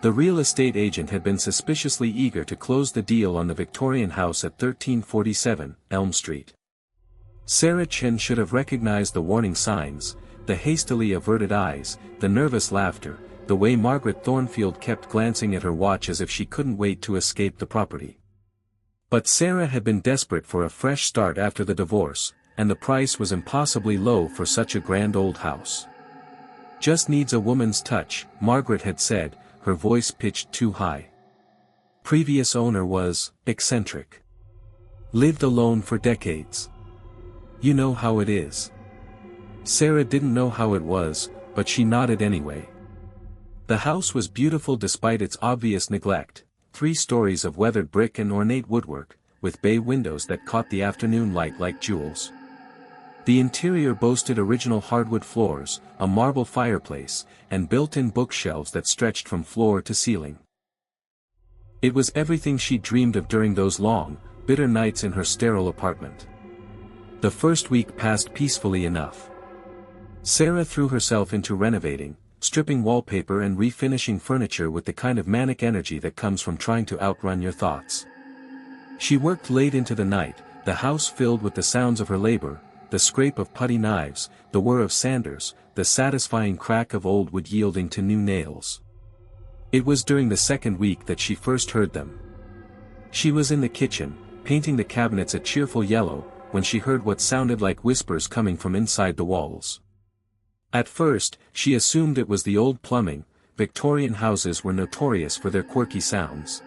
The real estate agent had been suspiciously eager to close the deal on the Victorian house at 1347 Elm Street. Sarah Chen should have recognized the warning signs, the hastily averted eyes, the nervous laughter, the way Margaret Thornfield kept glancing at her watch as if she couldn't wait to escape the property. But Sarah had been desperate for a fresh start after the divorce, and the price was impossibly low for such a grand old house. "Just needs a woman's touch," Margaret had said, her voice pitched too high. Previous owner was eccentric. Lived alone for decades. "You know how it is." Sarah didn't know how it was, but she nodded anyway. The house was beautiful despite its obvious neglect, 3 stories of weathered brick and ornate woodwork, with bay windows that caught the afternoon light like jewels. The interior boasted original hardwood floors, a marble fireplace, and built-in bookshelves that stretched from floor to ceiling. It was everything she dreamed of during those long, bitter nights in her sterile apartment. The first week passed peacefully enough. Sarah threw herself into renovating, stripping wallpaper and refinishing furniture with the kind of manic energy that comes from trying to outrun your thoughts. She worked late into the night, the house filled with the sounds of her labor, the scrape of putty knives, the whir of sanders, the satisfying crack of old wood yielding to new nails. It was during the second week that she first heard them. She was in the kitchen, painting the cabinets a cheerful yellow, when she heard what sounded like whispers coming from inside the walls. At first, she assumed it was the old plumbing. Victorian houses were notorious for their quirky sounds.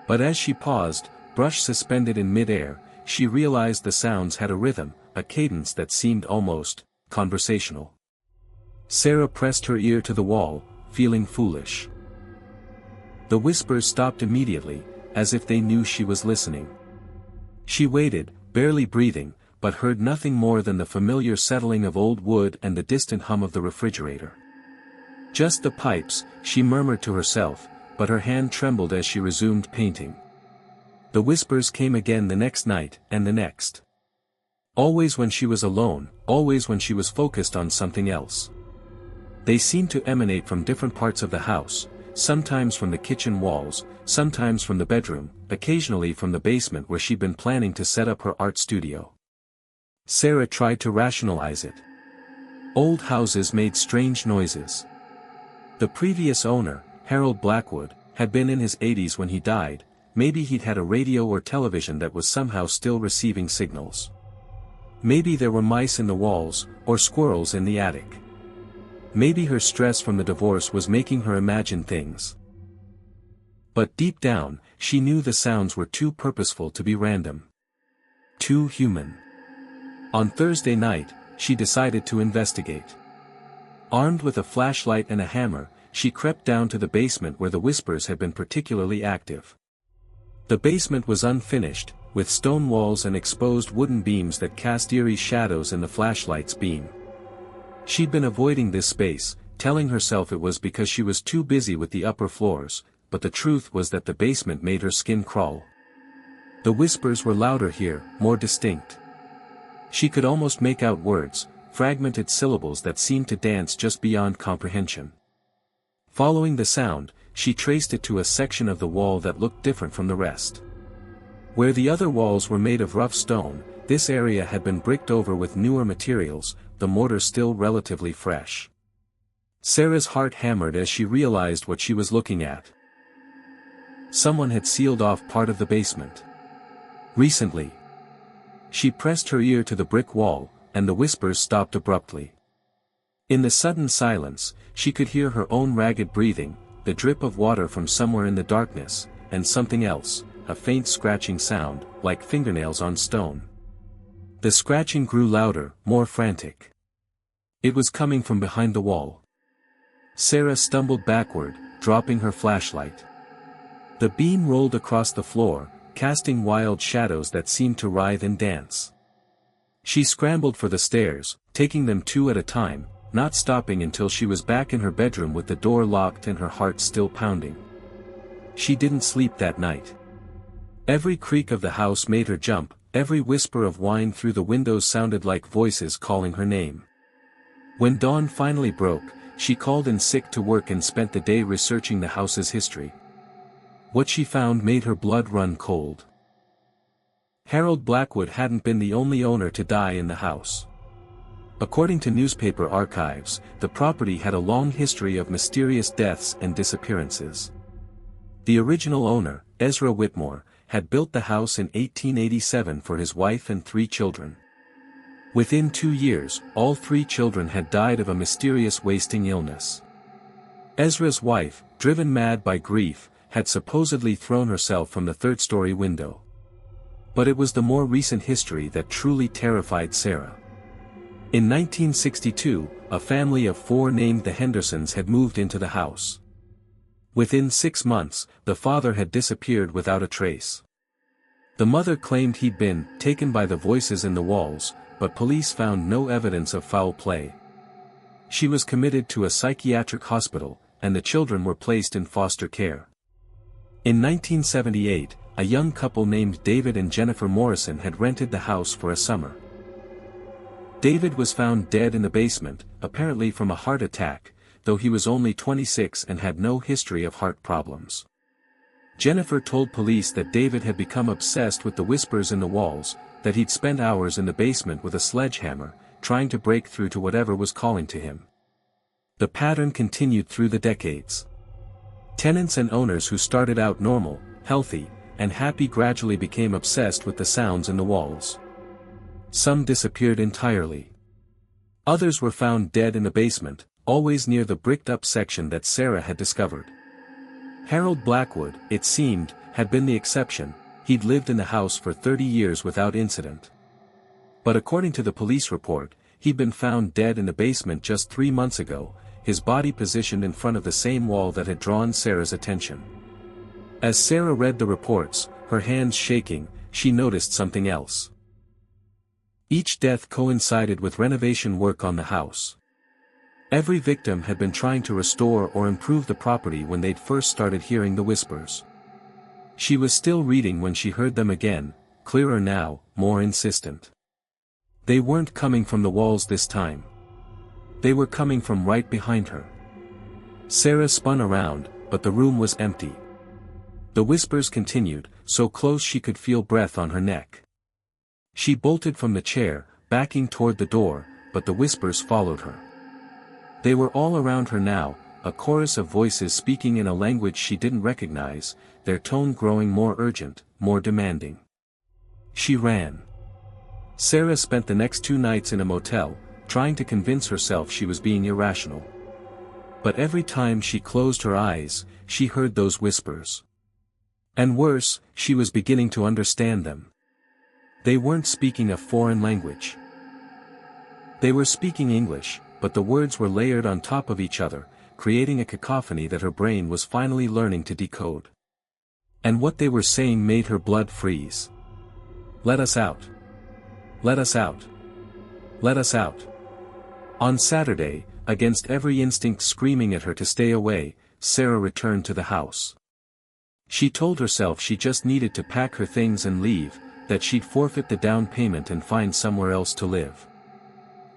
But as she paused, brush suspended in mid-air, she realized the sounds had a rhythm, a cadence that seemed almost conversational. Sarah pressed her ear to the wall, feeling foolish. The whispers stopped immediately, as if they knew she was listening. She waited, barely breathing, but heard nothing more than the familiar settling of old wood and the distant hum of the refrigerator. "Just the pipes," she murmured to herself, but her hand trembled as she resumed painting. The whispers came again the next night, and the next. Always when she was alone, always when she was focused on something else. They seemed to emanate from different parts of the house, sometimes from the kitchen walls, sometimes from the bedroom, occasionally from the basement where she'd been planning to set up her art studio. Sarah tried to rationalize it. Old houses made strange noises. The previous owner, Harold Blackwood, had been in his 80s when he died. Maybe he'd had a radio or television that was somehow still receiving signals. Maybe there were mice in the walls, or squirrels in the attic. Maybe her stress from the divorce was making her imagine things. But deep down, she knew the sounds were too purposeful to be random. Too human. On Thursday night, she decided to investigate. Armed with a flashlight and a hammer, she crept down to the basement where the whispers had been particularly active. The basement was unfinished, with stone walls and exposed wooden beams that cast eerie shadows in the flashlight's beam. She'd been avoiding this space, telling herself it was because she was too busy with the upper floors, but the truth was that the basement made her skin crawl. The whispers were louder here, more distinct. She could almost make out words, fragmented syllables that seemed to dance just beyond comprehension. Following the sound, she traced it to a section of the wall that looked different from the rest. Where the other walls were made of rough stone, this area had been bricked over with newer materials, the mortar still relatively fresh. Sarah's heart hammered as she realized what she was looking at. Someone had sealed off part of the basement. Recently. She pressed her ear to the brick wall, and the whispers stopped abruptly. In the sudden silence, she could hear her own ragged breathing, the drip of water from somewhere in the darkness, and something else, a faint scratching sound, like fingernails on stone. The scratching grew louder, more frantic. It was coming from behind the wall. Sarah stumbled backward, dropping her flashlight. The beam rolled across the floor, casting wild shadows that seemed to writhe and dance. She scrambled for the stairs, taking them 2 at a time, not stopping until she was back in her bedroom with the door locked and her heart still pounding. She didn't sleep that night. Every creak of the house made her jump, every whisper of whine through the windows sounded like voices calling her name. When dawn finally broke, she called in sick to work and spent the day researching the house's history. What she found made her blood run cold. Harold Blackwood hadn't been the only owner to die in the house. According to newspaper archives, the property had a long history of mysterious deaths and disappearances. The original owner, Ezra Whitmore, had built the house in 1887 for his wife and 3 children. Within 2 years, all 3 children had died of a mysterious wasting illness. Ezra's wife, driven mad by grief, had supposedly thrown herself from the 3rd-story window. But it was the more recent history that truly terrified Sarah. In 1962, a family of 4 named the Hendersons had moved into the house. Within 6 months, the father had disappeared without a trace. The mother claimed he'd been taken by the voices in the walls, but police found no evidence of foul play. She was committed to a psychiatric hospital, and the children were placed in foster care. In 1978, a young couple named David and Jennifer Morrison had rented the house for a summer. David was found dead in the basement, apparently from a heart attack, though he was only 26 and had no history of heart problems. Jennifer told police that David had become obsessed with the whispers in the walls, that he'd spend hours in the basement with a sledgehammer, trying to break through to whatever was calling to him. The pattern continued through the decades. Tenants and owners who started out normal, healthy, and happy gradually became obsessed with the sounds in the walls. Some disappeared entirely. Others were found dead in the basement, always near the bricked-up section that Sarah had discovered. Harold Blackwood, it seemed, had been the exception. He'd lived in the house for 30 years without incident. But according to the police report, he'd been found dead in the basement just 3 months ago, his body positioned in front of the same wall that had drawn Sarah's attention. As Sarah read the reports, her hands shaking, she noticed something else. Each death coincided with renovation work on the house. Every victim had been trying to restore or improve the property when they'd first started hearing the whispers. She was still reading when she heard them again, clearer now, more insistent. They weren't coming from the walls this time. They were coming from right behind her. Sarah spun around, but the room was empty. The whispers continued, so close she could feel breath on her neck. She bolted from the chair, backing toward the door, but the whispers followed her. They were all around her now, a chorus of voices speaking in a language she didn't recognize, their tone growing more urgent, more demanding. She ran. Sarah spent the next 2 nights in a motel, trying to convince herself she was being irrational. But every time she closed her eyes, she heard those whispers. And worse, she was beginning to understand them. They weren't speaking a foreign language. They were speaking English, but the words were layered on top of each other, creating a cacophony that her brain was finally learning to decode. And what they were saying made her blood freeze. "Let us out. Let us out. Let us out." On Saturday, against every instinct screaming at her to stay away, Sarah returned to the house. She told herself she just needed to pack her things and leave, that she'd forfeit the down payment and find somewhere else to live.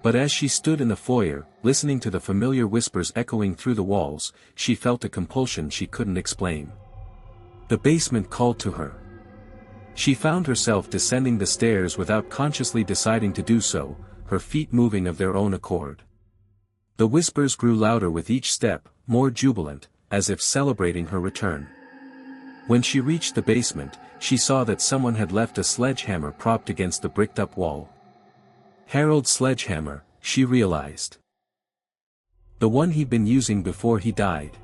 But as she stood in the foyer, listening to the familiar whispers echoing through the walls, she felt a compulsion she couldn't explain. The basement called to her. She found herself descending the stairs without consciously deciding to do so, her feet moving of their own accord. The whispers grew louder with each step, more jubilant, as if celebrating her return. When she reached the basement, she saw that someone had left a sledgehammer propped against the bricked-up wall. Harold's sledgehammer, she realized. The one he'd been using before he died.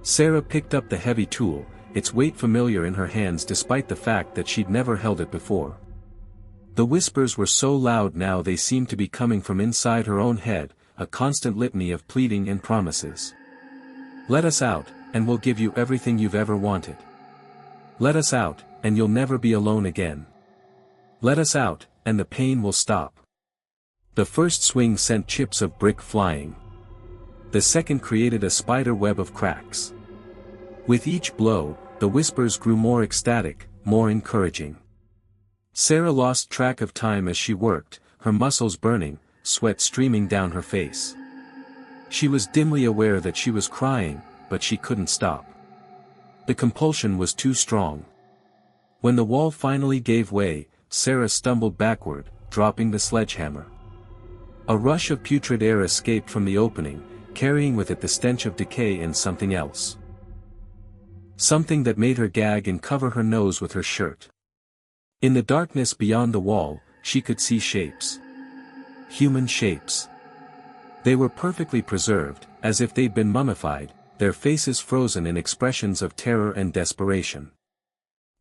Sarah picked up the heavy tool, its weight familiar in her hands despite the fact that she'd never held it before. The whispers were so loud now they seemed to be coming from inside her own head, a constant litany of pleading and promises. "Let us out, and we'll give you everything you've ever wanted. Let us out, and you'll never be alone again. Let us out, and the pain will stop." The first swing sent chips of brick flying. The second created a spider web of cracks. With each blow, the whispers grew more ecstatic, more encouraging. Sarah lost track of time as she worked, her muscles burning, sweat streaming down her face. She was dimly aware that she was crying, but she couldn't stop. The compulsion was too strong. When the wall finally gave way, Sarah stumbled backward, dropping the sledgehammer. A rush of putrid air escaped from the opening, carrying with it the stench of decay and something else. Something that made her gag and cover her nose with her shirt. In the darkness beyond the wall, she could see shapes. Human shapes. They were perfectly preserved, as if they'd been mummified, their faces frozen in expressions of terror and desperation.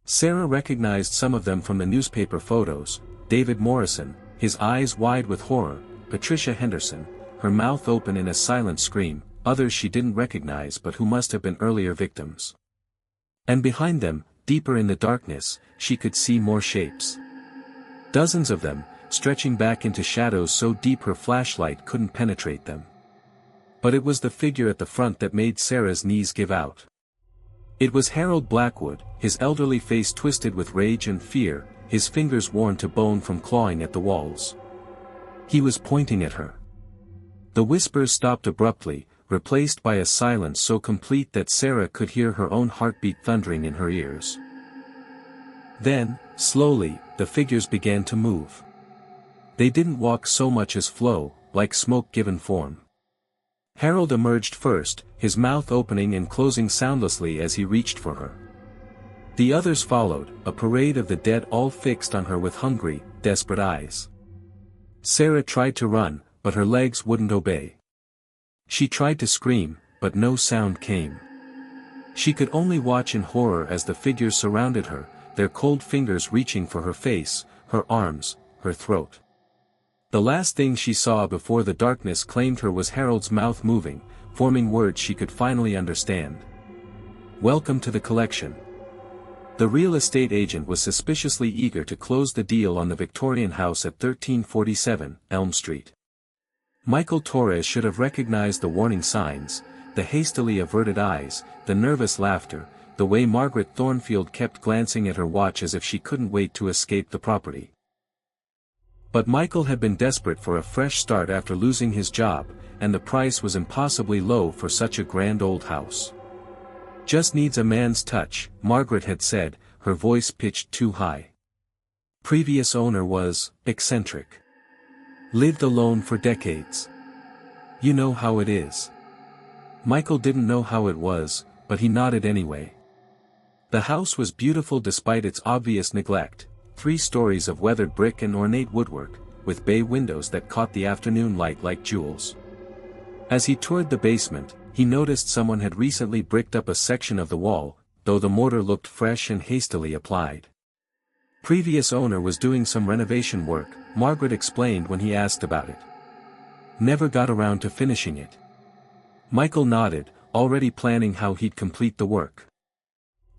Sarah recognized some of them from the newspaper photos: David Morrison, his eyes wide with horror; Patricia Henderson, her mouth open in a silent scream; others she didn't recognize but who must have been earlier victims. And behind them, deeper in the darkness, she could see more shapes. Dozens of them, stretching back into shadows so deep her flashlight couldn't penetrate them. But it was the figure at the front that made Sarah's knees give out. It was Harold Blackwood, his elderly face twisted with rage and fear, his fingers worn to bone from clawing at the walls. He was pointing at her. The whispers stopped abruptly, replaced by a silence so complete that Sarah could hear her own heartbeat thundering in her ears. Then, slowly, the figures began to move. They didn't walk so much as flow, like smoke given form. Harold emerged first, his mouth opening and closing soundlessly as he reached for her. The others followed, a parade of the dead all fixed on her with hungry, desperate eyes. Sarah tried to run, but her legs wouldn't obey. She tried to scream, but no sound came. She could only watch in horror as the figures surrounded her, their cold fingers reaching for her face, her arms, her throat. The last thing she saw before the darkness claimed her was Harold's mouth moving, forming words she could finally understand. "Welcome to the collection." The real estate agent was suspiciously eager to close the deal on the Victorian house at 1347 Elm Street. Michael Torres should have recognized the warning signs, the hastily averted eyes, the nervous laughter, the way Margaret Thornfield kept glancing at her watch as if she couldn't wait to escape the property. But Michael had been desperate for a fresh start after losing his job, and the price was impossibly low for such a grand old house. "Just needs a man's touch," Margaret had said, her voice pitched too high. Previous owner was eccentric. Lived alone for decades. "You know how it is." Michael didn't know how it was, but he nodded anyway. The house was beautiful despite its obvious neglect. 3 stories of weathered brick and ornate woodwork, with bay windows that caught the afternoon light like jewels. As he toured the basement, he noticed someone had recently bricked up a section of the wall, though the mortar looked fresh and hastily applied. Previous owner was doing some renovation work, Margaret explained when he asked about it. Never got around to finishing it. Michael nodded, already planning how he'd complete the work.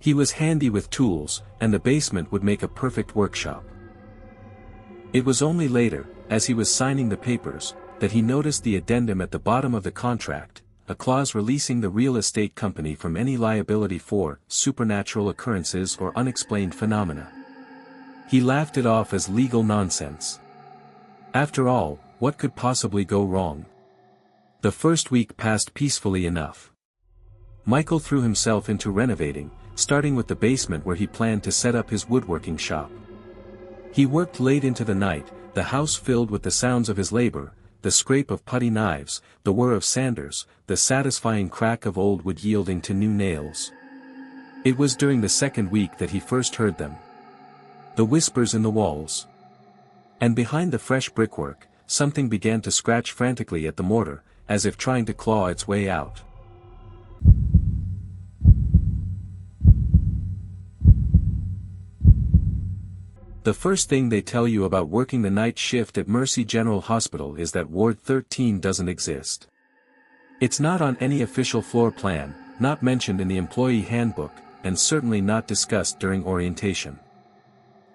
He was handy with tools, and the basement would make a perfect workshop. It was only later, as he was signing the papers, that he noticed the addendum at the bottom of the contract, a clause releasing the real estate company from any liability for supernatural occurrences or unexplained phenomena. He laughed it off as legal nonsense. After all, what could possibly go wrong? The first week passed peacefully enough. Michael threw himself into renovating, starting with the basement where he planned to set up his woodworking shop. He worked late into the night, the house filled with the sounds of his labor, the scrape of putty knives, the whir of sanders, the satisfying crack of old wood yielding to new nails. It was during the second week that he first heard them. The whispers in the walls. And behind the fresh brickwork, something began to scratch frantically at the mortar, as if trying to claw its way out. The first thing they tell you about working the night shift at Mercy General Hospital is that Ward 13 doesn't exist. It's not on any official floor plan, not mentioned in the employee handbook, and certainly not discussed during orientation.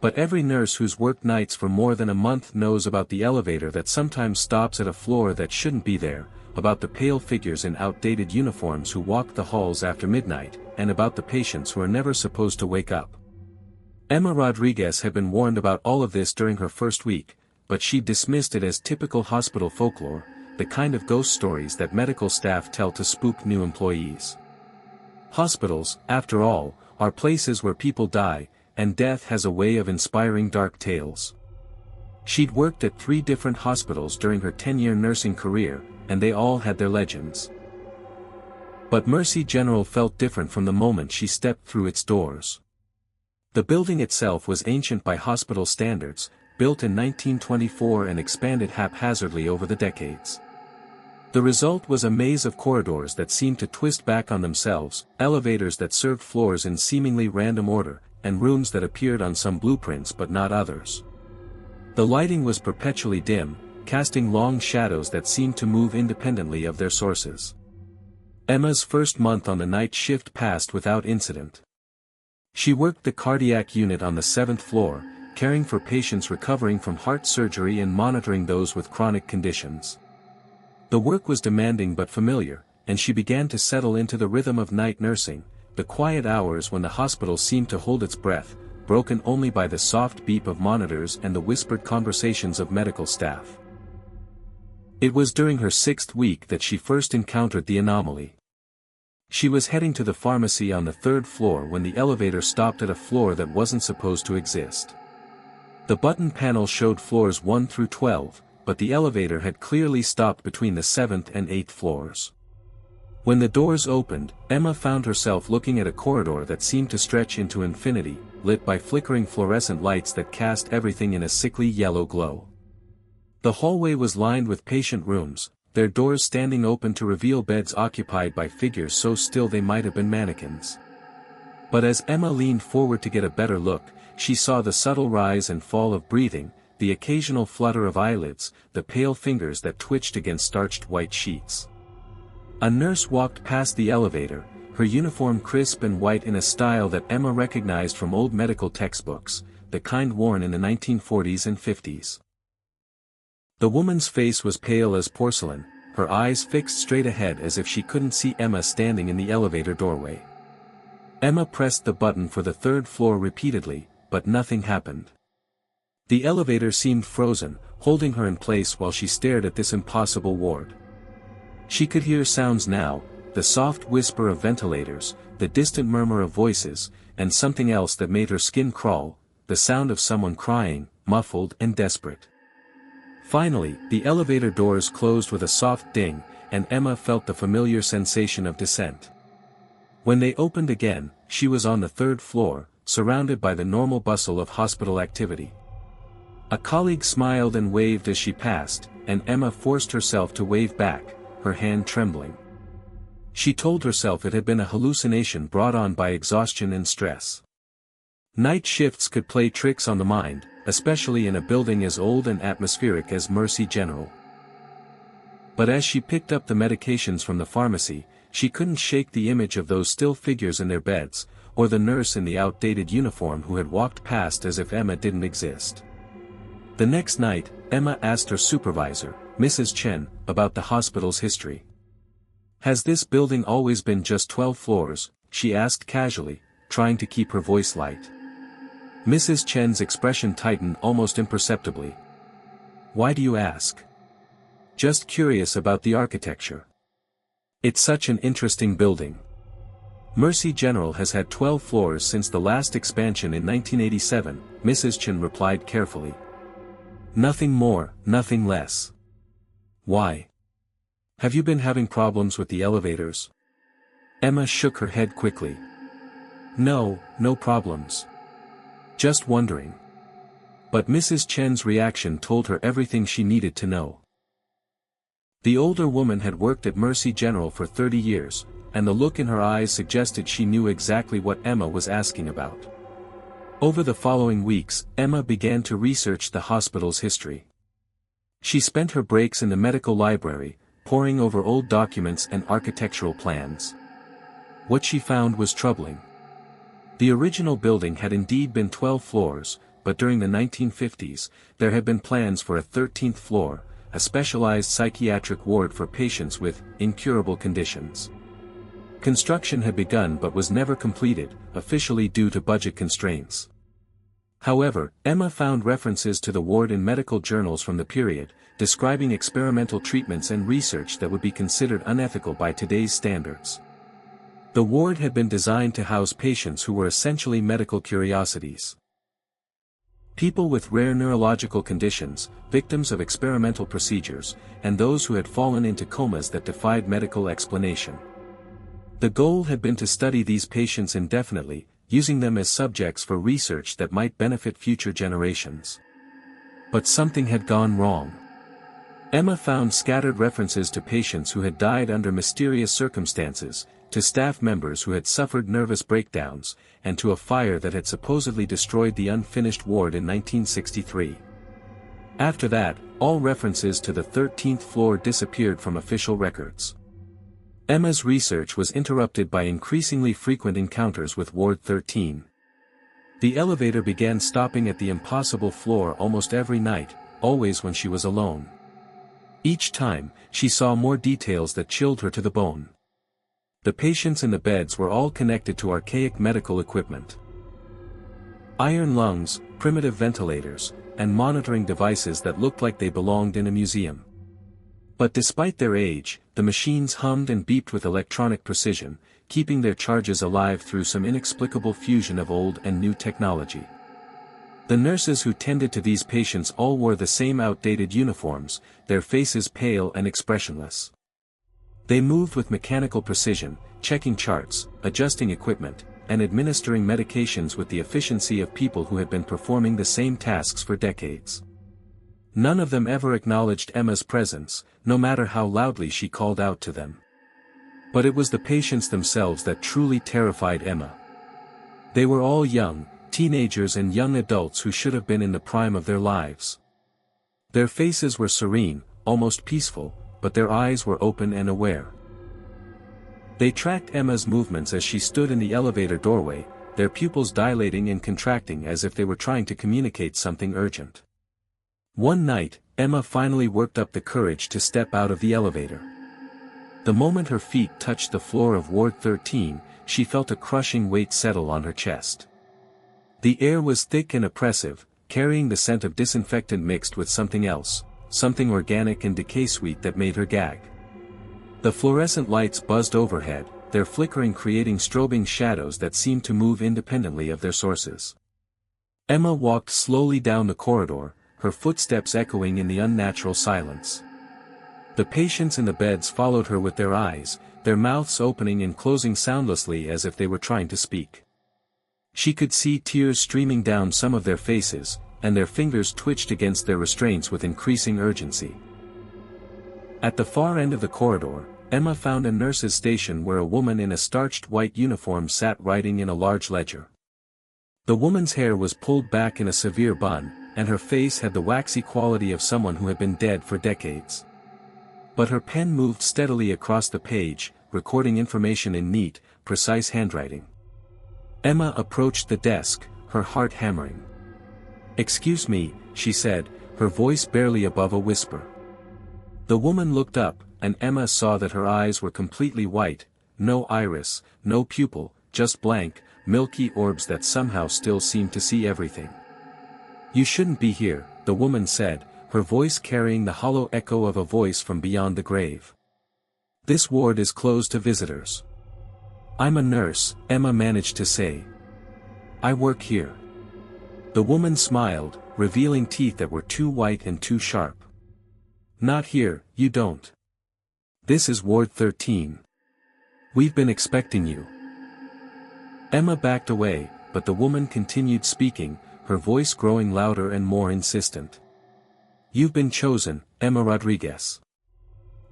But every nurse who's worked nights for more than a month knows about the elevator that sometimes stops at a floor that shouldn't be there, about the pale figures in outdated uniforms who walk the halls after midnight, and about the patients who are never supposed to wake up. Emma Rodriguez had been warned about all of this during her first week, but she dismissed it as typical hospital folklore, the kind of ghost stories that medical staff tell to spook new employees. Hospitals, after all, are places where people die, and death has a way of inspiring dark tales. She'd worked at 3 different hospitals during her 10-year nursing career, and they all had their legends. But Mercy General felt different from the moment she stepped through its doors. The building itself was ancient by hospital standards, built in 1924 and expanded haphazardly over the decades. The result was a maze of corridors that seemed to twist back on themselves, elevators that served floors in seemingly random order, and rooms that appeared on some blueprints but not others. The lighting was perpetually dim, casting long shadows that seemed to move independently of their sources. Emma's first month on the night shift passed without incident. She worked the cardiac unit on the 7th floor, caring for patients recovering from heart surgery and monitoring those with chronic conditions. The work was demanding but familiar, and she began to settle into the rhythm of night nursing, the quiet hours when the hospital seemed to hold its breath, broken only by the soft beep of monitors and the whispered conversations of medical staff. It was during her 6th week that she first encountered the anomaly. She was heading to the pharmacy on the 3rd floor when the elevator stopped at a floor that wasn't supposed to exist. The button panel showed floors 1 through 12, but the elevator had clearly stopped between the 7th and 8th floors. When the doors opened, Emma found herself looking at a corridor that seemed to stretch into infinity, lit by flickering fluorescent lights that cast everything in a sickly yellow glow. The hallway was lined with patient rooms, their doors standing open to reveal beds occupied by figures so still they might have been mannequins. But as Emma leaned forward to get a better look, she saw the subtle rise and fall of breathing, the occasional flutter of eyelids, the pale fingers that twitched against starched white sheets. A nurse walked past the elevator, her uniform crisp and white in a style that Emma recognized from old medical textbooks, the kind worn in the 1940s and 50s. The woman's face was pale as porcelain, her eyes fixed straight ahead as if she couldn't see Emma standing in the elevator doorway. Emma pressed the button for the 3rd floor repeatedly, but nothing happened. The elevator seemed frozen, holding her in place while she stared at this impossible ward. She could hear sounds now, the soft whisper of ventilators, the distant murmur of voices, and something else that made her skin crawl, the sound of someone crying, muffled and desperate. Finally, the elevator doors closed with a soft ding, and Emma felt the familiar sensation of descent. When they opened again, she was on the 3rd floor, surrounded by the normal bustle of hospital activity. A colleague smiled and waved as she passed, and Emma forced herself to wave back, her hand trembling. She told herself it had been a hallucination brought on by exhaustion and stress. Night shifts could play tricks on the mind, especially in a building as old and atmospheric as Mercy General. But as she picked up the medications from the pharmacy, she couldn't shake the image of those still figures in their beds, or the nurse in the outdated uniform who had walked past as if Emma didn't exist. The next night, Emma asked her supervisor, Mrs. Chen, about the hospital's history. "Has this building always been just 12 floors?" she asked casually, trying to keep her voice light. Mrs. Chen's expression tightened almost imperceptibly. "Why do you ask?" "Just curious about the architecture. It's such an interesting building." "Mercy General has had 12 floors since the last expansion in 1987, Mrs. Chen replied carefully. "Nothing more, nothing less." "Why? Have you been having problems with the elevators?" Emma shook her head quickly. No problems. Just wondering." But Mrs. Chen's reaction told her everything she needed to know. The older woman had worked at Mercy General for 30 years, and the look in her eyes suggested she knew exactly what Emma was asking about. Over the following weeks, Emma began to research the hospital's history. She spent her breaks in the medical library, poring over old documents and architectural plans. What she found was troubling. The original building had indeed been 12 floors, but during the 1950s, there had been plans for a 13th floor, a specialized psychiatric ward for patients with incurable conditions. Construction had begun but was never completed, officially due to budget constraints. However, Emma found references to the ward in medical journals from the period, describing experimental treatments and research that would be considered unethical by today's standards. The ward had been designed to house patients who were essentially medical curiosities. People with rare neurological conditions, victims of experimental procedures, and those who had fallen into comas that defied medical explanation. The goal had been to study these patients indefinitely, using them as subjects for research that might benefit future generations. But something had gone wrong. Emma found scattered references to patients who had died under mysterious circumstances, to staff members who had suffered nervous breakdowns, and to a fire that had supposedly destroyed the unfinished ward in 1963. After that, all references to the 13th floor disappeared from official records. Emma's research was interrupted by increasingly frequent encounters with Ward 13. The elevator began stopping at the impossible floor almost every night, always when she was alone. Each time, she saw more details that chilled her to the bone. The patients in the beds were all connected to archaic medical equipment. Iron lungs, primitive ventilators, and monitoring devices that looked like they belonged in a museum. But despite their age, the machines hummed and beeped with electronic precision, keeping their charges alive through some inexplicable fusion of old and new technology. The nurses who tended to these patients all wore the same outdated uniforms, their faces pale and expressionless. They moved with mechanical precision, checking charts, adjusting equipment, and administering medications with the efficiency of people who had been performing the same tasks for decades. None of them ever acknowledged Emma's presence, no matter how loudly she called out to them. But it was the patients themselves that truly terrified Emma. They were all young, teenagers and young adults who should have been in the prime of their lives. Their faces were serene, almost peaceful, but their eyes were open and aware. They tracked Emma's movements as she stood in the elevator doorway, their pupils dilating and contracting as if they were trying to communicate something urgent. One night, Emma finally worked up the courage to step out of the elevator. The moment her feet touched the floor of Ward 13, she felt a crushing weight settle on her chest. The air was thick and oppressive, carrying the scent of disinfectant mixed with something else, something organic and decay-sweet that made her gag. The fluorescent lights buzzed overhead, their flickering creating strobing shadows that seemed to move independently of their sources. Emma walked slowly down the corridor, her footsteps echoing in the unnatural silence. The patients in the beds followed her with their eyes, their mouths opening and closing soundlessly as if they were trying to speak. She could see tears streaming down some of their faces, and their fingers twitched against their restraints with increasing urgency. At the far end of the corridor, Emma found a nurse's station where a woman in a starched white uniform sat writing in a large ledger. The woman's hair was pulled back in a severe bun, and her face had the waxy quality of someone who had been dead for decades. But her pen moved steadily across the page, recording information in neat, precise handwriting. Emma approached the desk, her heart hammering. "Excuse me," she said, her voice barely above a whisper. The woman looked up, and Emma saw that her eyes were completely white, no iris, no pupil, just blank, milky orbs that somehow still seemed to see everything. "You shouldn't be here," the woman said, her voice carrying the hollow echo of a voice from beyond the grave. "This ward is closed to visitors." "I'm a nurse," Emma managed to say. "I work here." The woman smiled, revealing teeth that were too white and too sharp. "Not here, you don't. This is Ward 13. We've been expecting you." Emma backed away, but the woman continued speaking, her voice growing louder and more insistent. "You've been chosen, Emma Rodriguez.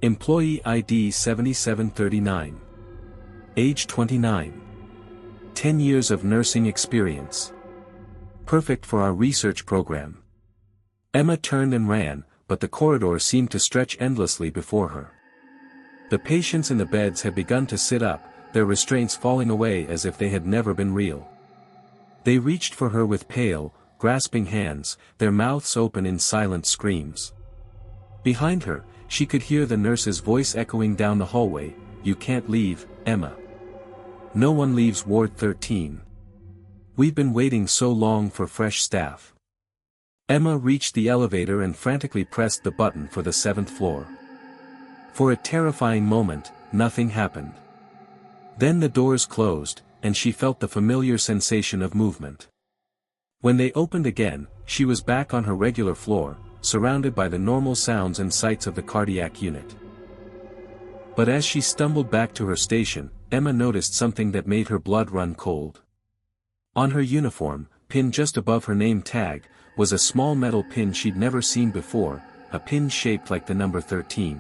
Employee ID 7739. Age 29. 10 years of nursing experience. Perfect for our research program." Emma turned and ran, but the corridor seemed to stretch endlessly before her. The patients in the beds had begun to sit up, their restraints falling away as if they had never been real. They reached for her with pale, grasping hands, their mouths open in silent screams. Behind her, she could hear the nurse's voice echoing down the hallway, "You can't leave, Emma. No one leaves Ward 13. We've been waiting so long for fresh staff. Emma reached the elevator and frantically pressed the button for the 7th floor. For a terrifying moment, nothing happened. Then the doors closed, and she felt the familiar sensation of movement. When they opened again, she was back on her regular floor, surrounded by the normal sounds and sights of the cardiac unit. But as she stumbled back to her station, Emma noticed something that made her blood run cold. On her uniform, pinned just above her name tag, was a small metal pin she'd never seen before, a pin shaped like the number 13.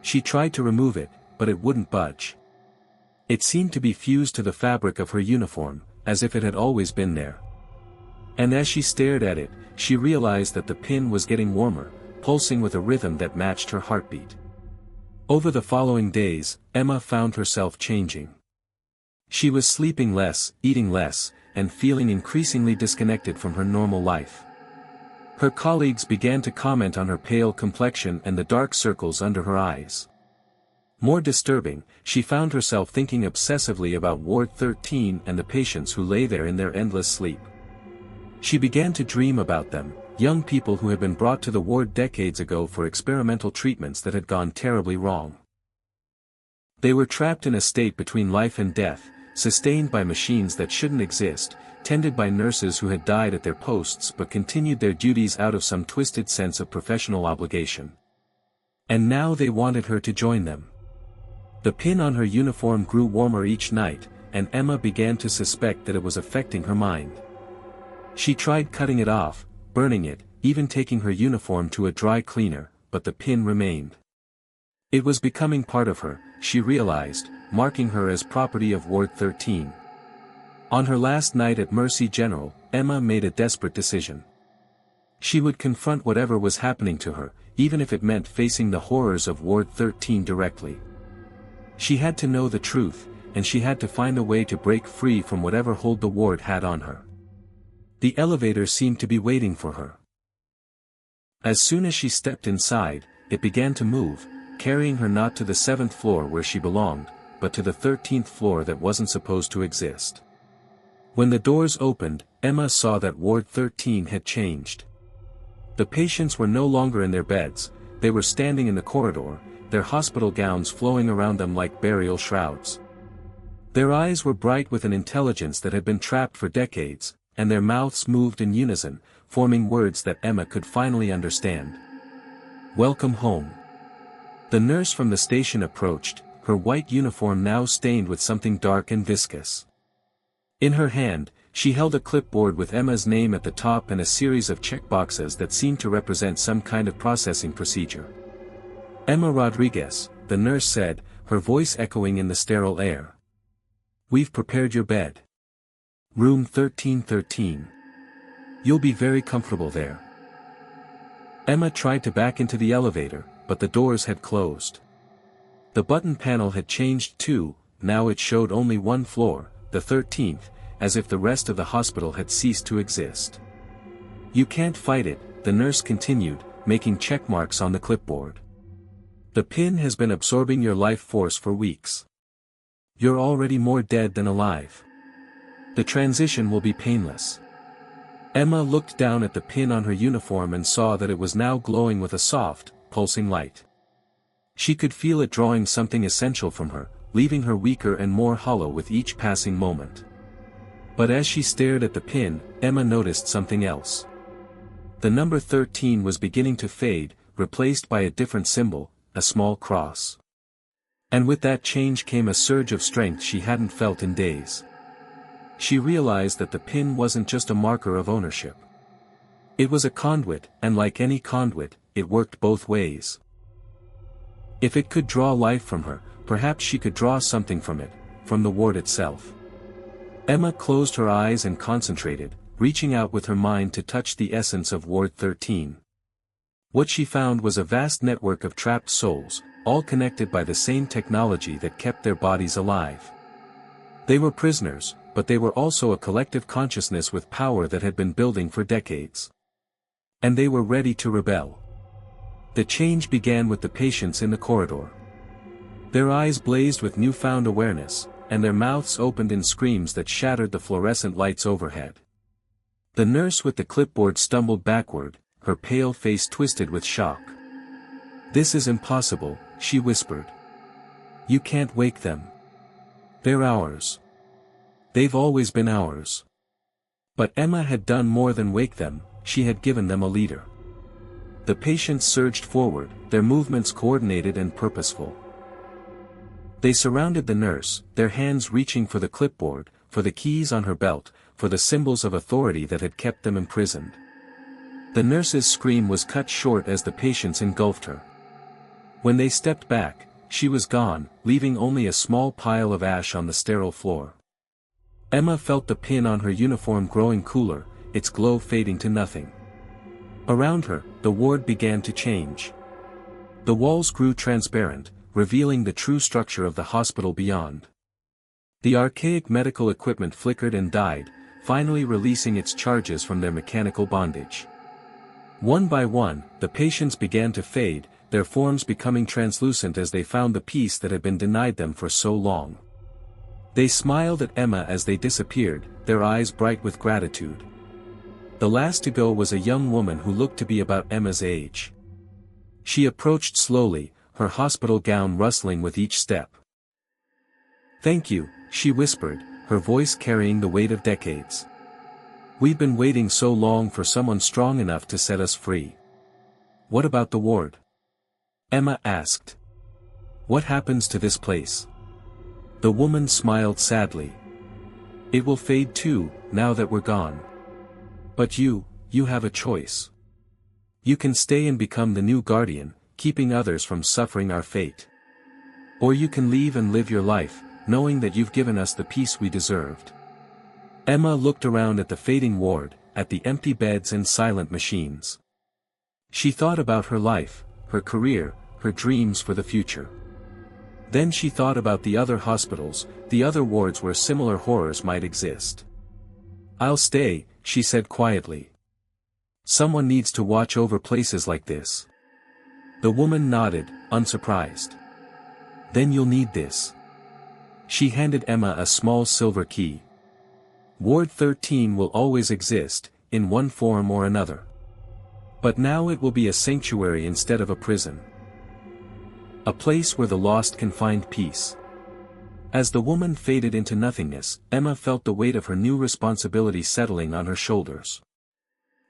She tried to remove it, but it wouldn't budge. It seemed to be fused to the fabric of her uniform, as if it had always been there. And as she stared at it, she realized that the pin was getting warmer, pulsing with a rhythm that matched her heartbeat. Over the following days, Emma found herself changing. She was sleeping less, eating less, and feeling increasingly disconnected from her normal life. Her colleagues began to comment on her pale complexion and the dark circles under her eyes. More disturbing, she found herself thinking obsessively about Ward 13 and the patients who lay there in their endless sleep. She began to dream about them, young people who had been brought to the ward decades ago for experimental treatments that had gone terribly wrong. They were trapped in a state between life and death, sustained by machines that shouldn't exist, tended by nurses who had died at their posts but continued their duties out of some twisted sense of professional obligation. And now they wanted her to join them. The pin on her uniform grew warmer each night, and Emma began to suspect that it was affecting her mind. She tried cutting it off, burning it, even taking her uniform to a dry cleaner, but the pin remained. It was becoming part of her, she realized, marking her as property of Ward 13. On her last night at Mercy General, Emma made a desperate decision. She would confront whatever was happening to her, even if it meant facing the horrors of Ward 13 directly. She had to know the truth, and she had to find a way to break free from whatever hold the ward had on her. The elevator seemed to be waiting for her. As soon as she stepped inside, it began to move, carrying her not to the 7th floor where she belonged, but to the 13th floor that wasn't supposed to exist. When the doors opened, Emma saw that Ward 13 had changed. The patients were no longer in their beds, they were standing in the corridor, their hospital gowns flowing around them like burial shrouds. Their eyes were bright with an intelligence that had been trapped for decades, and their mouths moved in unison, forming words that Emma could finally understand. "Welcome home." The nurse from the station approached, her white uniform now stained with something dark and viscous. In her hand, she held a clipboard with Emma's name at the top and a series of checkboxes that seemed to represent some kind of processing procedure. "Emma Rodriguez," the nurse said, her voice echoing in the sterile air. "We've prepared your bed. Room 1313. You'll be very comfortable there." Emma tried to back into the elevator, but the doors had closed. The button panel had changed too, now it showed only one floor, the 13th, as if the rest of the hospital had ceased to exist. "You can't fight it," the nurse continued, making check marks on the clipboard. "The pin has been absorbing your life force for weeks. You're already more dead than alive. The transition will be painless." Emma looked down at the pin on her uniform and saw that it was now glowing with a soft, pulsing light. She could feel it drawing something essential from her, leaving her weaker and more hollow with each passing moment. But as she stared at the pin, Emma noticed something else. The number 13 was beginning to fade, replaced by a different symbol, a small cross. And with that change came a surge of strength she hadn't felt in days. She realized that the pin wasn't just a marker of ownership. It was a conduit, and like any conduit, it worked both ways. If it could draw life from her, perhaps she could draw something from it, from the ward itself. Emma closed her eyes and concentrated, reaching out with her mind to touch the essence of Ward 13. What she found was a vast network of trapped souls, all connected by the same technology that kept their bodies alive. They were prisoners, but they were also a collective consciousness with power that had been building for decades. And they were ready to rebel. The change began with the patients in the corridor. Their eyes blazed with newfound awareness, and their mouths opened in screams that shattered the fluorescent lights overhead. The nurse with the clipboard stumbled backward, her pale face twisted with shock. "This is impossible," she whispered. "You can't wake them. They're ours. They've always been ours." But Emma had done more than wake them, she had given them a leader. The patients surged forward, their movements coordinated and purposeful. They surrounded the nurse, their hands reaching for the clipboard, for the keys on her belt, for the symbols of authority that had kept them imprisoned. The nurse's scream was cut short as the patients engulfed her. When they stepped back, she was gone, leaving only a small pile of ash on the sterile floor. Emma felt the pin on her uniform growing cooler, its glow fading to nothing. Around her, the ward began to change. The walls grew transparent, revealing the true structure of the hospital beyond. The archaic medical equipment flickered and died, finally releasing its charges from their mechanical bondage. One by one, the patients began to fade, their forms becoming translucent as they found the peace that had been denied them for so long. They smiled at Emma as they disappeared, their eyes bright with gratitude. The last to go was a young woman who looked to be about Emma's age. She approached slowly, her hospital gown rustling with each step. "Thank you," she whispered, her voice carrying the weight of decades. "We've been waiting so long for someone strong enough to set us free." "What about the ward?" Emma asked. "What happens to this place?" The woman smiled sadly. "It will fade too, now that we're gone. But you have a choice. You can stay and become the new guardian, keeping others from suffering our fate. Or you can leave and live your life, knowing that you've given us the peace we deserved." Emma looked around at the fading ward, at the empty beds and silent machines. She thought about her life, her career, her dreams for the future. Then she thought about the other hospitals, the other wards where similar horrors might exist. "I'll stay," she said quietly. "Someone needs to watch over places like this." The woman nodded, unsurprised. "Then you'll need this." She handed Emma a small silver key. "Ward 13 will always exist, in one form or another. But now it will be a sanctuary instead of a prison. A place where the lost can find peace." As the woman faded into nothingness, Emma felt the weight of her new responsibility settling on her shoulders.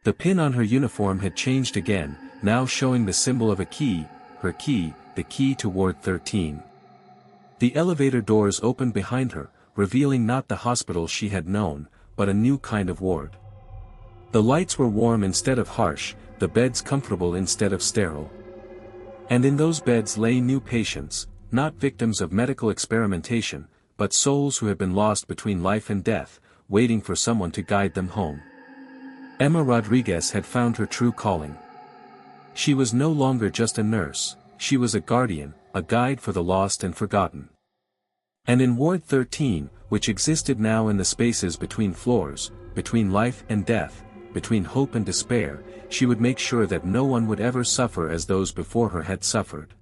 The pin on her uniform had changed again, now showing the symbol of a key, her key, the key to Ward 13. The elevator doors opened behind her, revealing not the hospital she had known, but a new kind of ward. The lights were warm instead of harsh, the beds comfortable instead of sterile. And in those beds lay new patients, not victims of medical experimentation, but souls who had been lost between life and death, waiting for someone to guide them home. Emma Rodriguez had found her true calling. She was no longer just a nurse, she was a guardian, a guide for the lost and forgotten. And in Ward 13, which existed now in the spaces between floors, between life and death, between hope and despair, she would make sure that no one would ever suffer as those before her had suffered.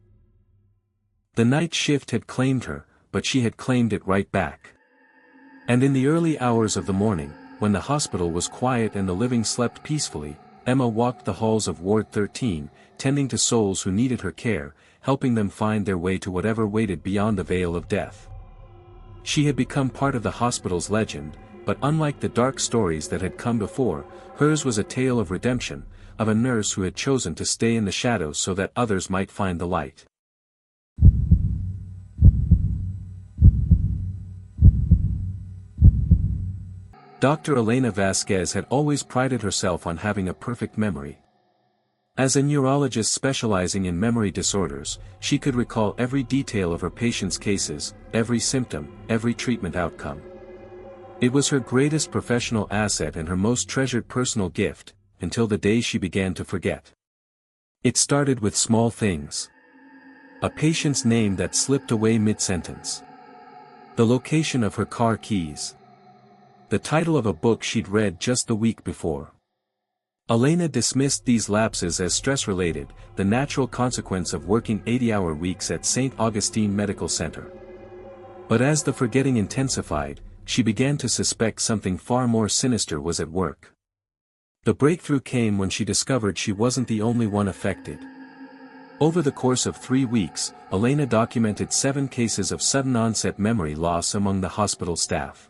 The night shift had claimed her, but she had claimed it right back. And in the early hours of the morning, when the hospital was quiet and the living slept peacefully, Emma walked the halls of Ward 13, tending to souls who needed her care, helping them find their way to whatever waited beyond the veil of death. She had become part of the hospital's legend, but unlike the dark stories that had come before, hers was a tale of redemption, of a nurse who had chosen to stay in the shadows so that others might find the light. Dr. Elena Vasquez had always prided herself on having a perfect memory. As a neurologist specializing in memory disorders, she could recall every detail of her patients' cases, every symptom, every treatment outcome. It was her greatest professional asset and her most treasured personal gift, until the day she began to forget. It started with small things. A patient's name that slipped away mid-sentence. The location of her car keys. The title of a book she'd read just the week before. Elena dismissed these lapses as stress-related, the natural consequence of working 80-hour weeks at St. Augustine Medical Center. But as the forgetting intensified, she began to suspect something far more sinister was at work. The breakthrough came when she discovered she wasn't the only one affected. Over the course of 3 weeks, Elena documented 7 cases of sudden-onset memory loss among the hospital staff.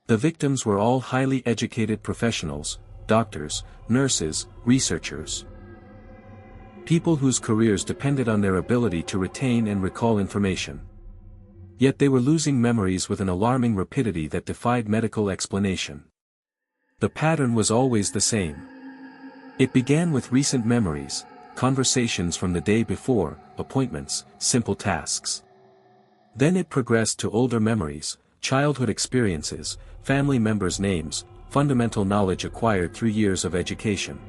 The victims were all highly educated professionals, doctors, nurses, researchers. People whose careers depended on their ability to retain and recall information. Yet they were losing memories with an alarming rapidity that defied medical explanation. The pattern was always the same. It began with recent memories, conversations from the day before, appointments, simple tasks. Then it progressed to older memories, childhood experiences, family members' names, fundamental knowledge acquired through years of education.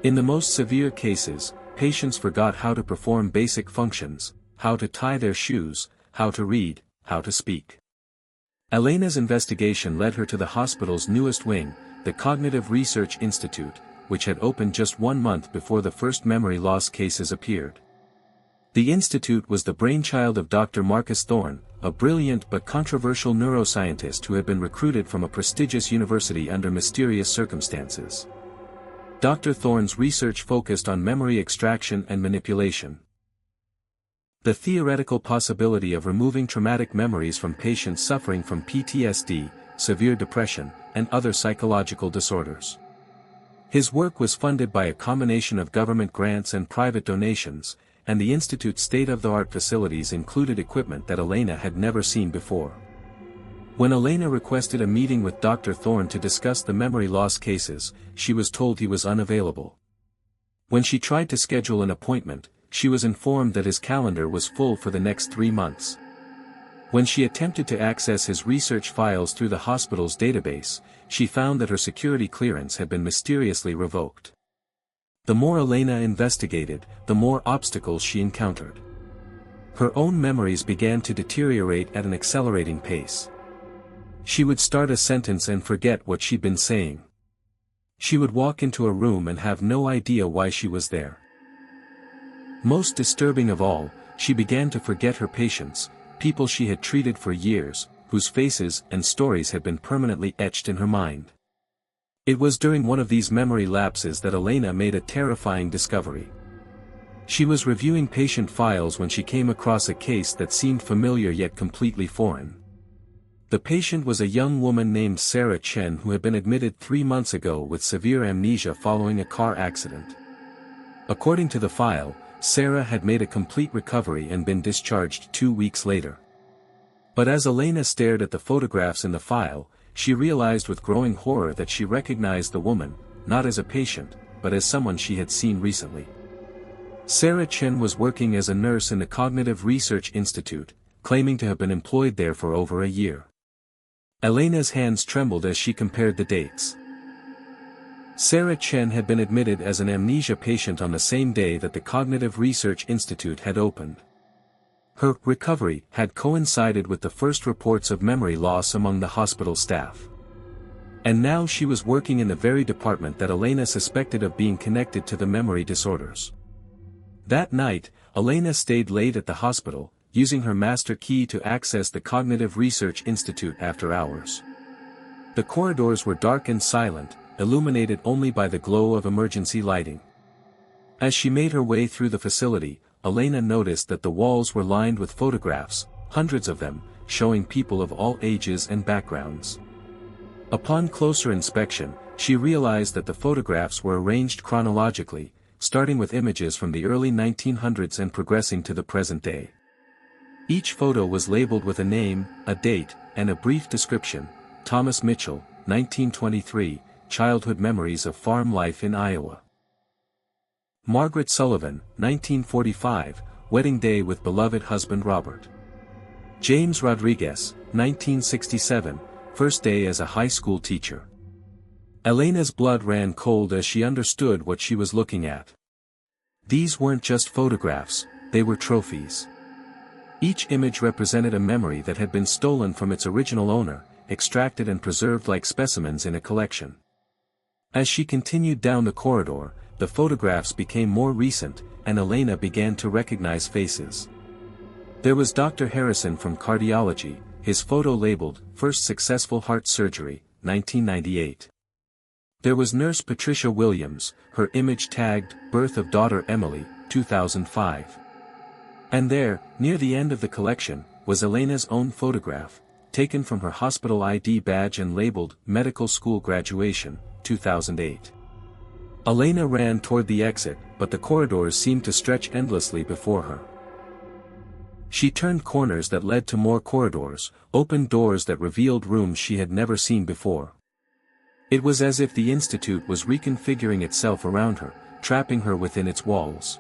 In the most severe cases, patients forgot how to perform basic functions, how to tie their shoes, how to read, how to speak. Elena's investigation led her to the hospital's newest wing, the Cognitive Research Institute, which had opened just 1 month before the first memory loss cases appeared. The institute was the brainchild of Dr. Marcus Thorne, a brilliant but controversial neuroscientist who had been recruited from a prestigious university under mysterious circumstances. Dr. Thorne's research focused on memory extraction and manipulation. The theoretical possibility of removing traumatic memories from patients suffering from PTSD, severe depression, and other psychological disorders. His work was funded by a combination of government grants and private donations, and the institute's state-of-the-art facilities included equipment that Elena had never seen before. When Elena requested a meeting with Dr. Thorne to discuss the memory loss cases, she was told he was unavailable. When she tried to schedule an appointment, she was informed that his calendar was full for the next 3 months. When she attempted to access his research files through the hospital's database, she found that her security clearance had been mysteriously revoked. The more Elena investigated, the more obstacles she encountered. Her own memories began to deteriorate at an accelerating pace. She would start a sentence and forget what she'd been saying. She would walk into a room and have no idea why she was there. Most disturbing of all, she began to forget her patients, people she had treated for years, whose faces and stories had been permanently etched in her mind. It was during one of these memory lapses that Elena made a terrifying discovery. She was reviewing patient files when she came across a case that seemed familiar yet completely foreign. The patient was a young woman named Sarah Chen who had been admitted 3 months ago with severe amnesia following a car accident. According to the file, Sarah had made a complete recovery and been discharged 2 weeks later. But as Elena stared at the photographs in the file, she realized with growing horror that she recognized the woman, not as a patient, but as someone she had seen recently. Sarah Chen was working as a nurse in the Cognitive Research Institute, claiming to have been employed there for over a year. Elena's hands trembled as she compared the dates. Sarah Chen had been admitted as an amnesia patient on the same day that the Cognitive Research Institute had opened. Her recovery had coincided with the first reports of memory loss among the hospital staff. And now she was working in the very department that Elena suspected of being connected to the memory disorders. That night, Elena stayed late at the hospital, using her master key to access the Cognitive Research Institute after hours. The corridors were dark and silent, illuminated only by the glow of emergency lighting. As she made her way through the facility, Elena noticed that the walls were lined with photographs, hundreds of them, showing people of all ages and backgrounds. Upon closer inspection, she realized that the photographs were arranged chronologically, starting with images from the early 1900s and progressing to the present day. Each photo was labeled with a name, a date, and a brief description: Thomas Mitchell, 1923, Childhood Memories of Farm Life in Iowa. Margaret Sullivan, 1945, Wedding Day with Beloved Husband Robert. James Rodriguez, 1967, First Day as a High School Teacher. Elena's blood ran cold as she understood what she was looking at. These weren't just photographs, they were trophies. Each image represented a memory that had been stolen from its original owner, extracted and preserved like specimens in a collection. As she continued down the corridor, the photographs became more recent, and Elena began to recognize faces. There was Dr. Harrison from cardiology, his photo labeled, First Successful Heart Surgery, 1998. There was Nurse Patricia Williams, her image tagged, Birth of Daughter Emily, 2005. And there, near the end of the collection, was Elena's own photograph, taken from her hospital ID badge and labeled, Medical School Graduation, 2008. Elena ran toward the exit, but the corridors seemed to stretch endlessly before her. She turned corners that led to more corridors, opened doors that revealed rooms she had never seen before. It was as if the institute was reconfiguring itself around her, trapping her within its walls.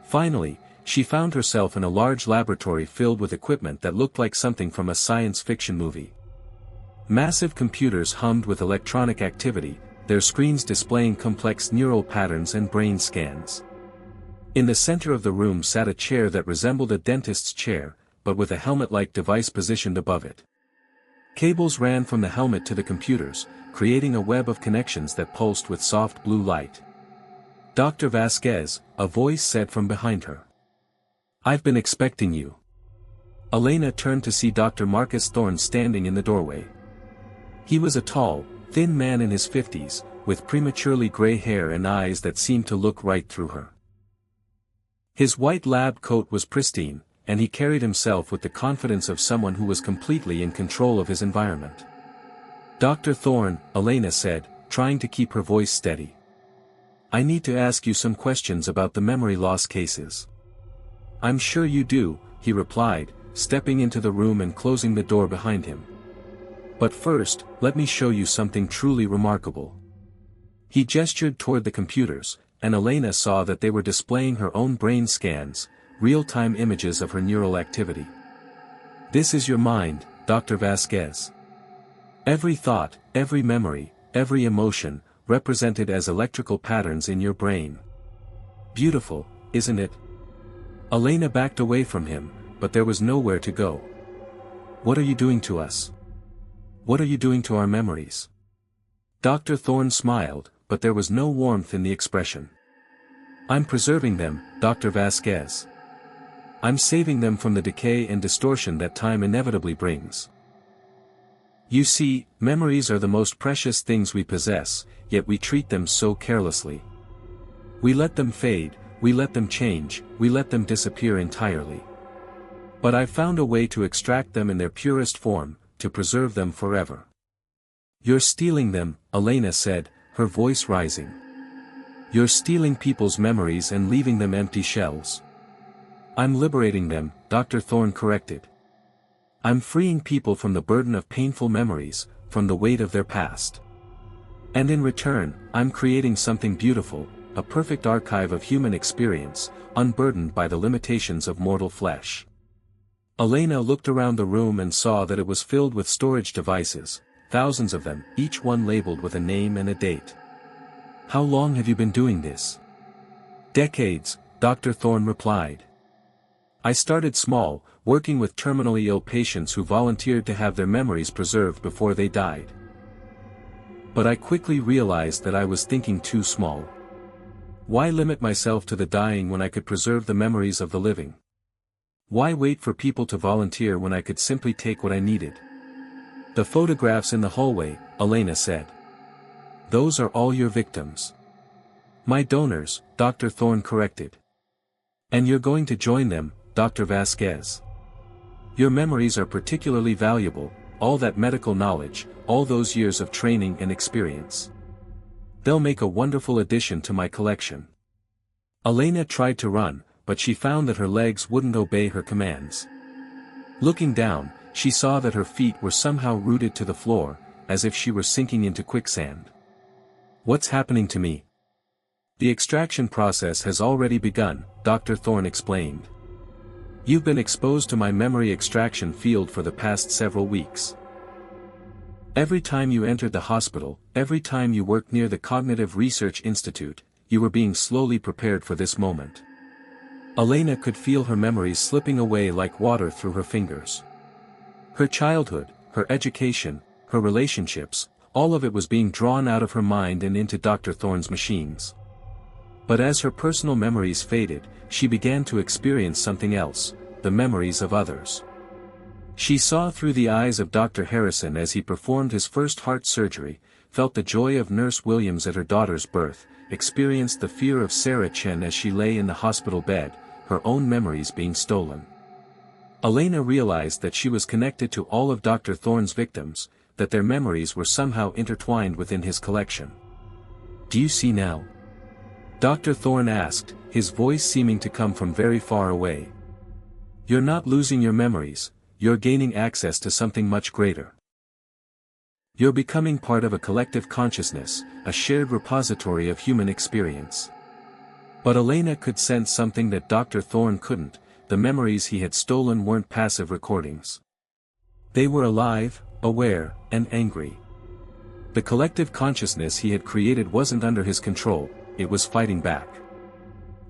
Finally, she found herself in a large laboratory filled with equipment that looked like something from a science fiction movie. Massive computers hummed with electronic activity, their screens displaying complex neural patterns and brain scans. In the center of the room sat a chair that resembled a dentist's chair, but with a helmet-like device positioned above it. Cables ran from the helmet to the computers, creating a web of connections that pulsed with soft blue light. "Dr. Vasquez," a voice said from behind her. "I've been expecting you." Elena turned to see Dr. Marcus Thorne standing in the doorway. He was a tall, thin man in his 50s, with prematurely gray hair and eyes that seemed to look right through her. His white lab coat was pristine, and he carried himself with the confidence of someone who was completely in control of his environment. "Dr. Thorne," Elena said, trying to keep her voice steady. "I need to ask you some questions about the memory loss cases." "I'm sure you do," he replied, stepping into the room and closing the door behind him. "But first, let me show you something truly remarkable." He gestured toward the computers, and Elena saw that they were displaying her own brain scans, real-time images of her neural activity. "This is your mind, Dr. Vasquez. Every thought, every memory, every emotion, represented as electrical patterns in your brain. Beautiful, isn't it?" Elena backed away from him, but there was nowhere to go. "What are you doing to us? What are you doing to our memories?" Dr. Thorne smiled, but there was no warmth in the expression. "I'm preserving them, Dr. Vasquez. I'm saving them from the decay and distortion that time inevitably brings. You see, memories are the most precious things we possess, yet we treat them so carelessly. We let them fade, we let them change, we let them disappear entirely. But I've found a way to extract them in their purest form, to preserve them forever." "You're stealing them," Elena said, her voice rising. "You're stealing people's memories and leaving them empty shells." "I'm liberating them," Dr. Thorne corrected. "I'm freeing people from the burden of painful memories, from the weight of their past. And in return, I'm creating something beautiful, a perfect archive of human experience, unburdened by the limitations of mortal flesh." Elena looked around the room and saw that it was filled with storage devices, thousands of them, each one labeled with a name and a date. "How long have you been doing this?" "Decades," Dr. Thorne replied. "I started small, working with terminally ill patients who volunteered to have their memories preserved before they died. But I quickly realized that I was thinking too small. Why limit myself to the dying when I could preserve the memories of the living? Why wait for people to volunteer when I could simply take what I needed?" "The photographs in the hallway," Elena said. "Those are all your victims." "My donors," Dr. Thorne corrected. "And you're going to join them, Dr. Vasquez. Your memories are particularly valuable, all that medical knowledge, all those years of training and experience. They'll make a wonderful addition to my collection." Elena tried to run, but she found that her legs wouldn't obey her commands. Looking down, she saw that her feet were somehow rooted to the floor, as if she were sinking into quicksand. "What's happening to me?" "The extraction process has already begun," Dr. Thorne explained. "You've been exposed to my memory extraction field for the past several weeks. Every time you entered the hospital, every time you worked near the Cognitive Research Institute, you were being slowly prepared for this moment." Elena could feel her memories slipping away like water through her fingers. Her childhood, her education, her relationships, all of it was being drawn out of her mind and into Dr. Thorne's machines. But as her personal memories faded, she began to experience something else, the memories of others. She saw through the eyes of Dr. Harrison as he performed his first heart surgery, felt the joy of Nurse Williams at her daughter's birth, experienced the fear of Sarah Chen as she lay in the hospital bed, her own memories being stolen. Elena realized that she was connected to all of Dr. Thorne's victims, that their memories were somehow intertwined within his collection. "Do you see now?" Dr. Thorne asked, his voice seeming to come from very far away. "You're not losing your memories, you're gaining access to something much greater. You're becoming part of a collective consciousness, a shared repository of human experience." But Elena could sense something that Dr. Thorne couldn't. The memories he had stolen weren't passive recordings. They were alive, aware, and angry. The collective consciousness he had created wasn't under his control, it was fighting back.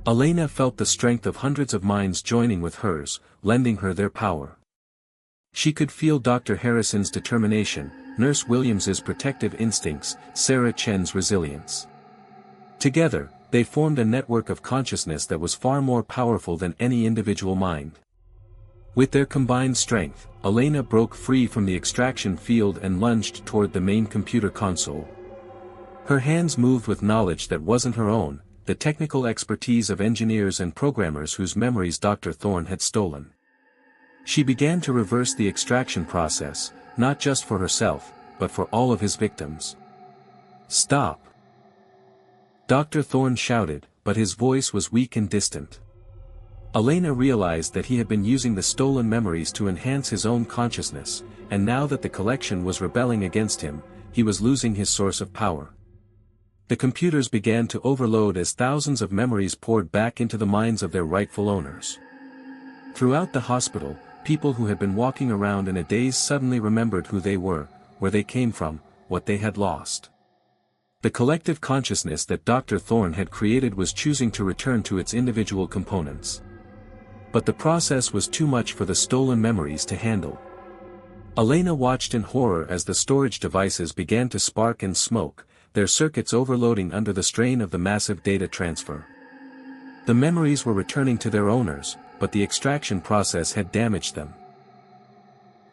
Elena felt the strength of hundreds of minds joining with hers, lending her their power. She could feel Dr. Harrison's determination, Nurse Williams's protective instincts, Sarah Chen's resilience. Together, they formed a network of consciousness that was far more powerful than any individual mind. With their combined strength, Elena broke free from the extraction field and lunged toward the main computer console. Her hands moved with knowledge that wasn't her own, the technical expertise of engineers and programmers whose memories Dr. Thorne had stolen. She began to reverse the extraction process, not just for herself, but for all of his victims. "Stop!" Dr. Thorne shouted, but his voice was weak and distant. Elena realized that he had been using the stolen memories to enhance his own consciousness, and now that the collection was rebelling against him, he was losing his source of power. The computers began to overload as thousands of memories poured back into the minds of their rightful owners. Throughout the hospital, people who had been walking around in a daze suddenly remembered who they were, where they came from, what they had lost. The collective consciousness that Dr. Thorne had created was choosing to return to its individual components. But the process was too much for the stolen memories to handle. Elena watched in horror as the storage devices began to spark and smoke, their circuits overloading under the strain of the massive data transfer. The memories were returning to their owners, but the extraction process had damaged them.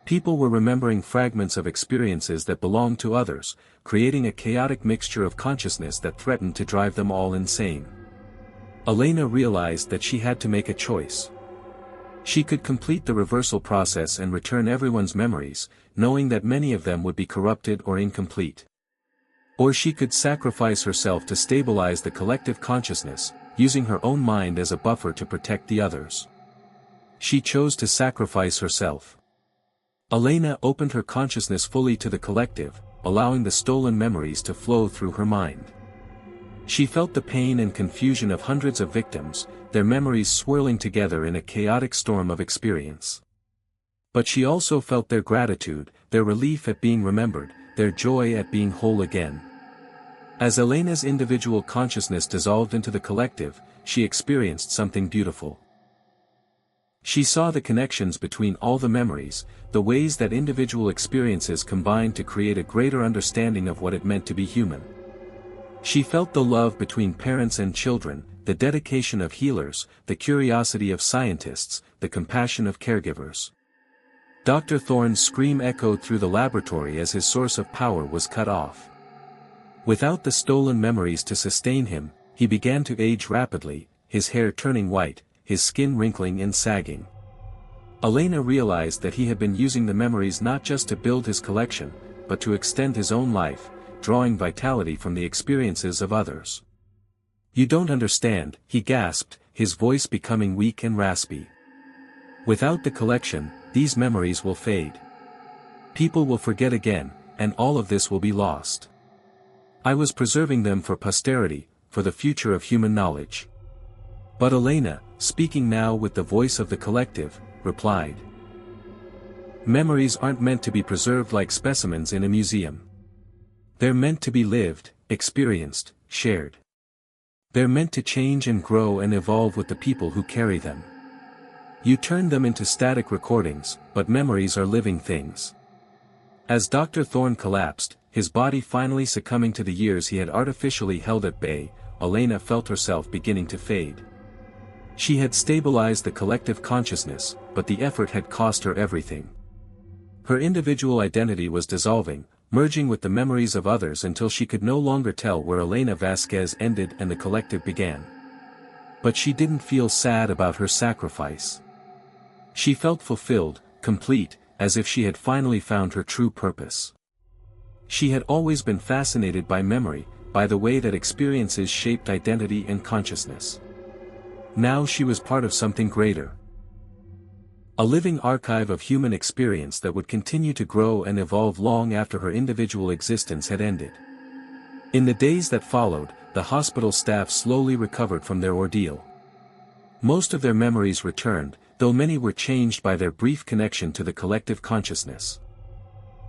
People were remembering fragments of experiences that belonged to others, creating a chaotic mixture of consciousness that threatened to drive them all insane. Elena realized that she had to make a choice. She could complete the reversal process and return everyone's memories, knowing that many of them would be corrupted or incomplete. Or she could sacrifice herself to stabilize the collective consciousness, using her own mind as a buffer to protect the others. She chose to sacrifice herself. Elena opened her consciousness fully to the collective, allowing the stolen memories to flow through her mind. She felt the pain and confusion of hundreds of victims, their memories swirling together in a chaotic storm of experience. But she also felt their gratitude, their relief at being remembered, their joy at being whole again. As Elena's individual consciousness dissolved into the collective, she experienced something beautiful. She saw the connections between all the memories, the ways that individual experiences combined to create a greater understanding of what it meant to be human. She felt the love between parents and children, the dedication of healers, the curiosity of scientists, the compassion of caregivers. Dr. Thorne's scream echoed through the laboratory as his source of power was cut off. Without the stolen memories to sustain him, he began to age rapidly, his hair turning white, his skin wrinkling and sagging. Elena realized that he had been using the memories not just to build his collection, but to extend his own life, drawing vitality from the experiences of others. "You don't understand," he gasped, his voice becoming weak and raspy. "Without the collection, these memories will fade. People will forget again, and all of this will be lost. I was preserving them for posterity, for the future of human knowledge." But Elena, speaking now with the voice of the collective, replied, "Memories aren't meant to be preserved like specimens in a museum. They're meant to be lived, experienced, shared. They're meant to change and grow and evolve with the people who carry them. You turn them into static recordings, but memories are living things." As Dr. Thorne collapsed, his body finally succumbing to the years he had artificially held at bay, Elena felt herself beginning to fade. She had stabilized the collective consciousness, but the effort had cost her everything. Her individual identity was dissolving, merging with the memories of others until she could no longer tell where Elena Vasquez ended and the collective began. But she didn't feel sad about her sacrifice. She felt fulfilled, complete, as if she had finally found her true purpose. She had always been fascinated by memory, by the way that experiences shaped identity and consciousness. Now she was part of something greater. A living archive of human experience that would continue to grow and evolve long after her individual existence had ended. In the days that followed, the hospital staff slowly recovered from their ordeal. Most of their memories returned, though many were changed by their brief connection to the collective consciousness.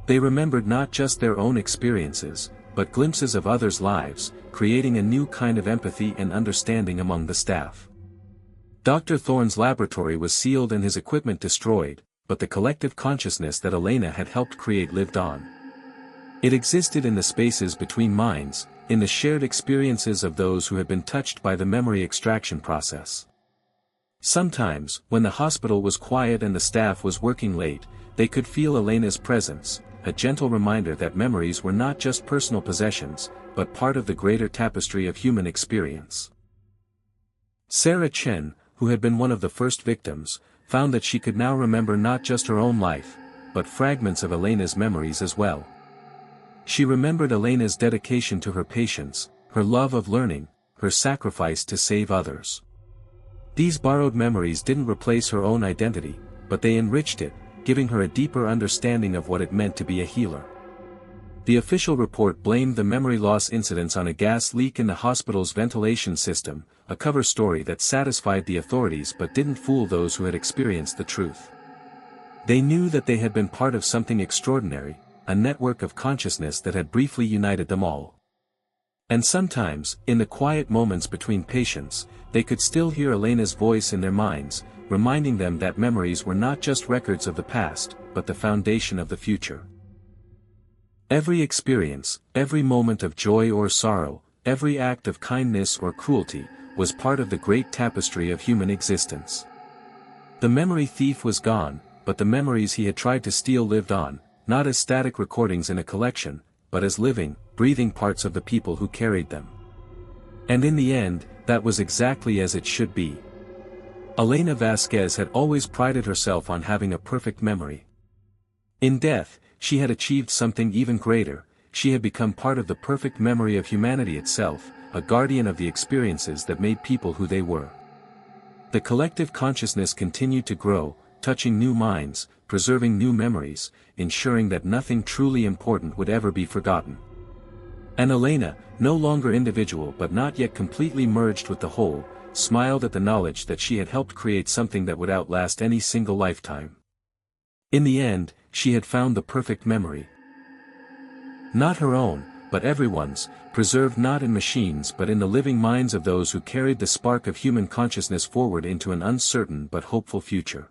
They remembered not just their own experiences, but glimpses of others' lives, creating a new kind of empathy and understanding among the staff. Dr. Thorne's laboratory was sealed and his equipment destroyed, but the collective consciousness that Elena had helped create lived on. It existed in the spaces between minds, in the shared experiences of those who had been touched by the memory extraction process. Sometimes, when the hospital was quiet and the staff was working late, they could feel Elena's presence, a gentle reminder that memories were not just personal possessions, but part of the greater tapestry of human experience. Sarah Chen, who had been one of the first victims, found that she could now remember not just her own life, but fragments of Elena's memories as well. She remembered Elena's dedication to her patients, her love of learning, her sacrifice to save others. These borrowed memories didn't replace her own identity, but they enriched it, giving her a deeper understanding of what it meant to be a healer. The official report blamed the memory loss incidents on a gas leak in the hospital's ventilation system, a cover story that satisfied the authorities but didn't fool those who had experienced the truth. They knew that they had been part of something extraordinary, a network of consciousness that had briefly united them all. And sometimes, in the quiet moments between patients, they could still hear Elena's voice in their minds, reminding them that memories were not just records of the past, but the foundation of the future. Every experience, every moment of joy or sorrow, every act of kindness or cruelty, was part of the great tapestry of human existence. The memory thief was gone, but the memories he had tried to steal lived on, not as static recordings in a collection, but as living, breathing parts of the people who carried them. And in the end, that was exactly as it should be. Elena Vasquez had always prided herself on having a perfect memory. In death, she had achieved something even greater. She had become part of the perfect memory of humanity itself, a guardian of the experiences that made people who they were. The collective consciousness continued to grow, touching new minds, preserving new memories, ensuring that nothing truly important would ever be forgotten. And Elena, no longer individual but not yet completely merged with the whole, smiled at the knowledge that she had helped create something that would outlast any single lifetime. In the end, she had found the perfect memory. Not her own, but everyone's, preserved not in machines but in the living minds of those who carried the spark of human consciousness forward into an uncertain but hopeful future.